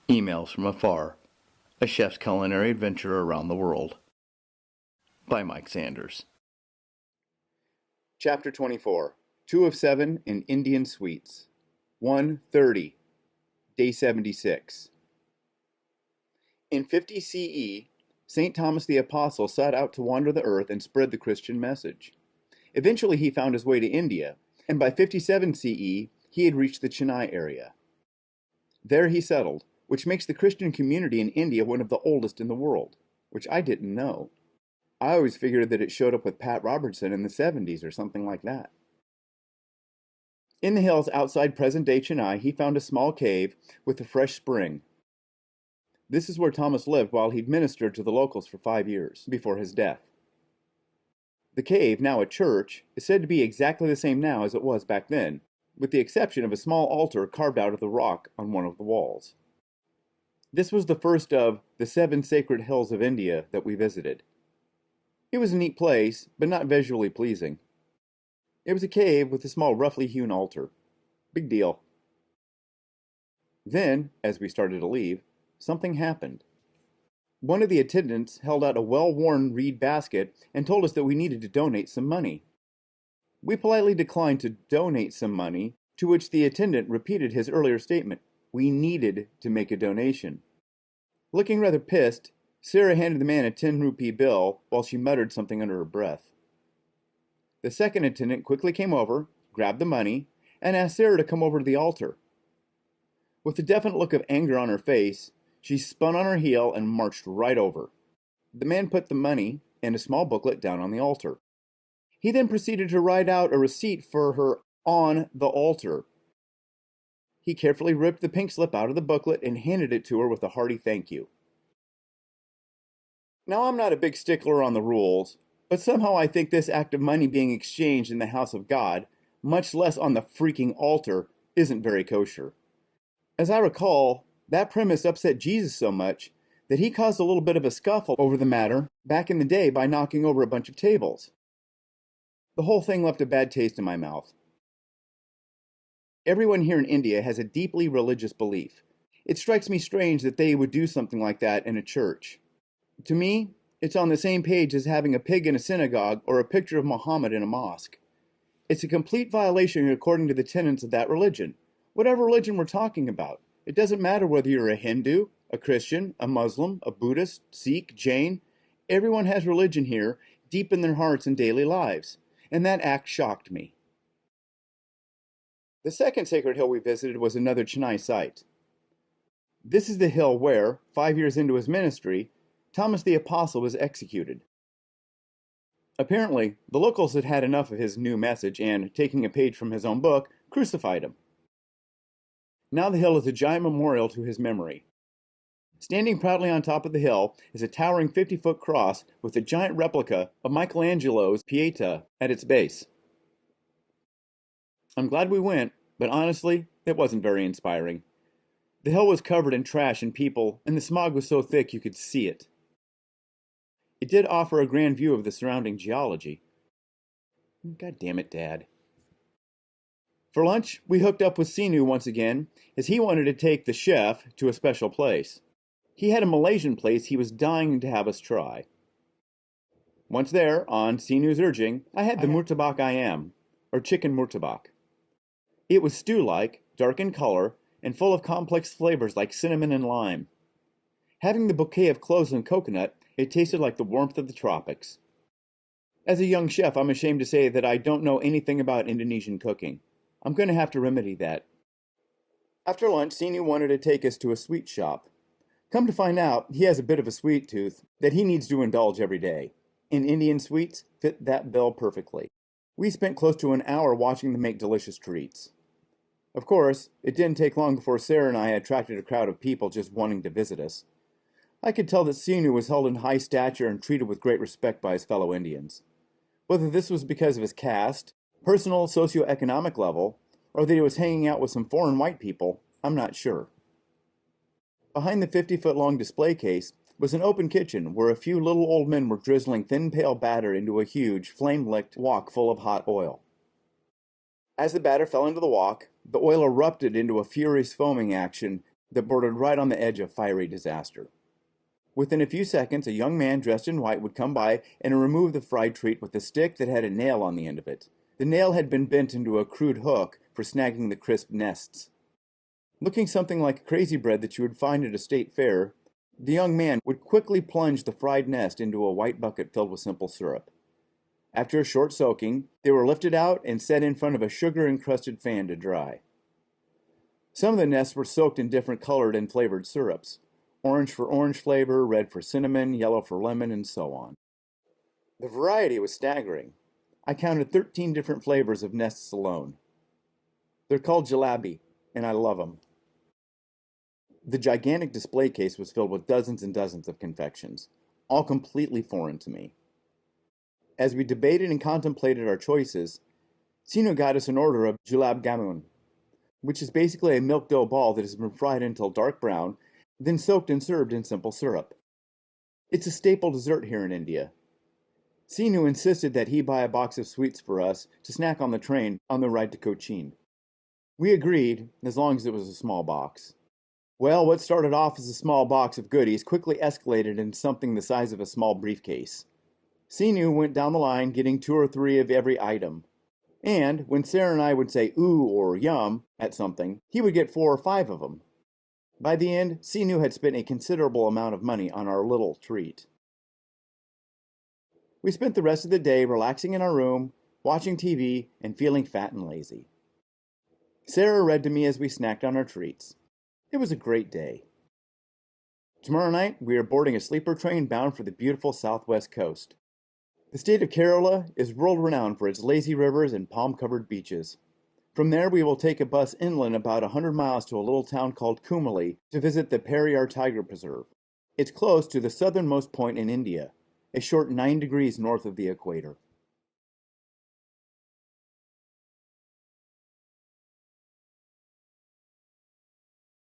Emails from Afar, a chef's culinary adventure around the world. By Mike Sanders. Chapter 24, 2 of 7 in Indian Sweets. 1:30, Day 76. In 50 CE, St. Thomas the Apostle set out to wander the earth and spread the Christian message. Eventually he found his way to India, and by 57 CE, he had reached the Chennai area. There he settled, which makes the Christian community in India one of the oldest in the world, which I didn't know. I always figured that it showed up with Pat Robertson in the 70s or something like that. In the hills outside present-day Chennai, he found a small cave with a fresh spring. This is where Thomas lived while he'd ministered to the locals for 5 years, before his death. The cave, now a church, is said to be exactly the same now as it was back then, with the exception of a small altar carved out of the rock on one of the walls. This was the first of the 7 sacred hills of India that we visited. It was a neat place, but not visually pleasing. It was a cave with a small roughly hewn altar. Big deal. Then, as we started to leave, something happened. One of the attendants held out a well-worn reed basket and told us that we needed to donate some money. We politely declined to donate some money, to which the attendant repeated his earlier statement. We needed to make a donation. Looking rather pissed, Sarah handed the man a 10 rupee bill while she muttered something under her breath. The second attendant quickly came over, grabbed the money, and asked Sarah to come over to the altar. With a definite look of anger on her face, she spun on her heel and marched right over. The man put the money and a small booklet down on the altar. He then proceeded to write out a receipt for her on the altar. He carefully ripped the pink slip out of the booklet and handed it to her with a hearty thank you. Now, I'm not a big stickler on the rules, but somehow I think this act of money being exchanged in the house of God, much less on the freaking altar, isn't very kosher. As I recall, that premise upset Jesus so much that he caused a little bit of a scuffle over the matter back in the day by knocking over a bunch of tables. The whole thing left a bad taste in my mouth. Everyone here in India has a deeply religious belief. It strikes me strange that they would do something like that in a church. To me, it's on the same page as having a pig in a synagogue or a picture of Muhammad in a mosque. It's a complete violation according to the tenets of that religion. Whatever religion we're talking about. It doesn't matter whether you're a Hindu, a Christian, a Muslim, a Buddhist, Sikh, Jain. Everyone has religion here, deep in their hearts and daily lives. And that act shocked me. The second sacred hill we visited was another Chennai site. This is the hill where, 5 years into his ministry, Thomas the Apostle was executed. Apparently, the locals had had enough of his new message and, taking a page from his own book, crucified him. Now the hill is a giant memorial to his memory. Standing proudly on top of the hill is a towering 50-foot cross with a giant replica of Michelangelo's Pieta at its base. I'm glad we went, but honestly, it wasn't very inspiring. The hill was covered in trash and people, and the smog was so thick you could see it. It did offer a grand view of the surrounding geology. God damn it, Dad. For lunch, we hooked up with Sinu once again, as he wanted to take the chef to a special place. He had a Malaysian place he was dying to have us try. Once there, on Sinu's urging, I had the murtabak ayam, or chicken murtabak. It was stew-like, dark in color, and full of complex flavors like cinnamon and lime. Having the bouquet of cloves and coconut, it tasted like the warmth of the tropics. As a young chef, I'm ashamed to say that I don't know anything about Indonesian cooking. I'm going to have to remedy that. After lunch, Sinu wanted to take us to a sweet shop. Come to find out, he has a bit of a sweet tooth that he needs to indulge every day. And Indian sweets fit that bill perfectly. We spent close to an hour watching them make delicious treats. Of course, it didn't take long before Sarah and I attracted a crowd of people just wanting to visit us. I could tell that Sinu was held in high stature and treated with great respect by his fellow Indians. Whether this was because of his caste, personal socioeconomic level, or that he was hanging out with some foreign white people, I'm not sure. Behind the 50-foot-long display case was an open kitchen where a few little old men were drizzling thin pale batter into a huge, flame-licked wok full of hot oil. As the batter fell into the wok, the oil erupted into a furious foaming action that bordered right on the edge of fiery disaster. Within a few seconds, a young man dressed in white would come by and remove the fried treat with a stick that had a nail on the end of it. The nail had been bent into a crude hook for snagging the crisp nests. Looking something like crazy bread that you would find at a state fair, the young man would quickly plunge the fried nest into a white bucket filled with simple syrup. After a short soaking, they were lifted out and set in front of a sugar-encrusted fan to dry. Some of the nests were soaked in different colored and flavored syrups. Orange for orange flavor, red for cinnamon, yellow for lemon, and so on. The variety was staggering. I counted 13 different flavors of nests alone. They're called jalebi, and I love them. The gigantic display case was filled with dozens and dozens of confections, all completely foreign to me. As we debated and contemplated our choices, Sinu got us an order of julab gamun, which is basically a milk dough ball that has been fried until dark brown, then soaked and served in simple syrup. It's a staple dessert here in India. Sinu insisted that he buy a box of sweets for us to snack on the train on the ride to Cochin. We agreed, as long as it was a small box. Well, what started off as a small box of goodies quickly escalated into something the size of a small briefcase. Sinu went down the line getting 2 or 3 of every item. And when Sarah and I would say ooh or yum at something, he would get 4 or 5 of them. By the end, Sinu had spent a considerable amount of money on our little treat. We spent the rest of the day relaxing in our room, watching TV, and feeling fat and lazy. Sarah read to me as we snacked on our treats. It was a great day. Tomorrow night, we are boarding a sleeper train bound for the beautiful southwest coast. The state of Kerala is world-renowned for its lazy rivers and palm-covered beaches. From there, we will take a bus inland about 100 miles to a little town called Kumali to visit the Periyar Tiger Preserve. It's close to the southernmost point in India, a short 9 degrees north of the equator.